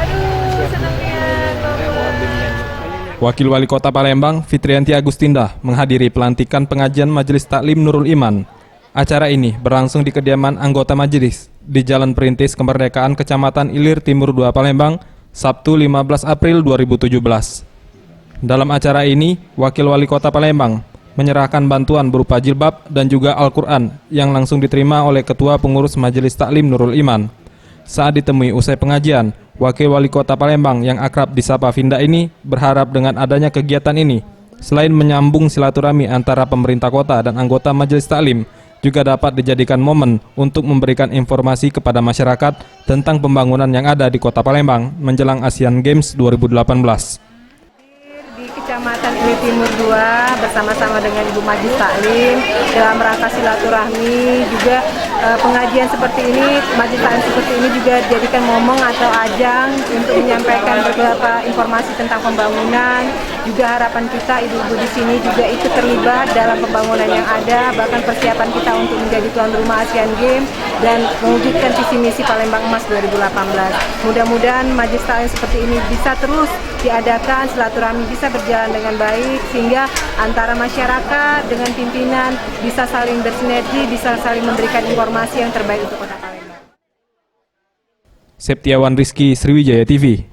Aduh, senangnya. Wakil Wali Kota Palembang, Fitrianti Agustinda, menghadiri pelantikan pengajian Majelis Taklim Nurul Iman. Acara ini berlangsung di kediaman anggota majelis di Jalan Perintis Kemerdekaan Kecamatan Ilir Timur 2 Palembang, Sabtu 15 April 2017. Dalam acara ini, Wakil Wali Kota Palembang menyerahkan bantuan berupa jilbab dan juga Al-Quran yang langsung diterima oleh Ketua Pengurus Majelis Taklim Nurul Iman. Saat ditemui usai pengajian, Wakil Wali Kota Palembang yang akrab disapa Finda ini berharap dengan adanya kegiatan ini, selain menyambung silaturahmi antara pemerintah kota dan anggota Majelis Taklim, juga dapat dijadikan momen untuk memberikan informasi kepada masyarakat tentang pembangunan yang ada di Kota Palembang menjelang Asian Games 2018. Di Kecamatan Ilir Timur 2 bersama-sama dengan Ibu Majelis Taklim dalam rangka silaturahmi, juga pengajian seperti ini, majelis taklim seperti ini juga dijadikan momen atau ajang untuk menyampaikan beberapa informasi tentang pembangunan. Juga harapan kita ibu-ibu di sini juga ikut terlibat dalam pembangunan yang ada, bahkan persiapan kita untuk menjadi tuan rumah Asian Games dan mewujudkan visi misi Palembang Emas 2018. Mudah-mudahan majelis taklim seperti ini bisa terus diadakan, silaturahmi bisa berjalan dengan baik sehingga antara masyarakat dengan pimpinan bisa saling bersinergi, bisa saling memberikan informasi yang terbaik untuk Kota Palembang. Septiawan Rizky, Sriwijaya TV.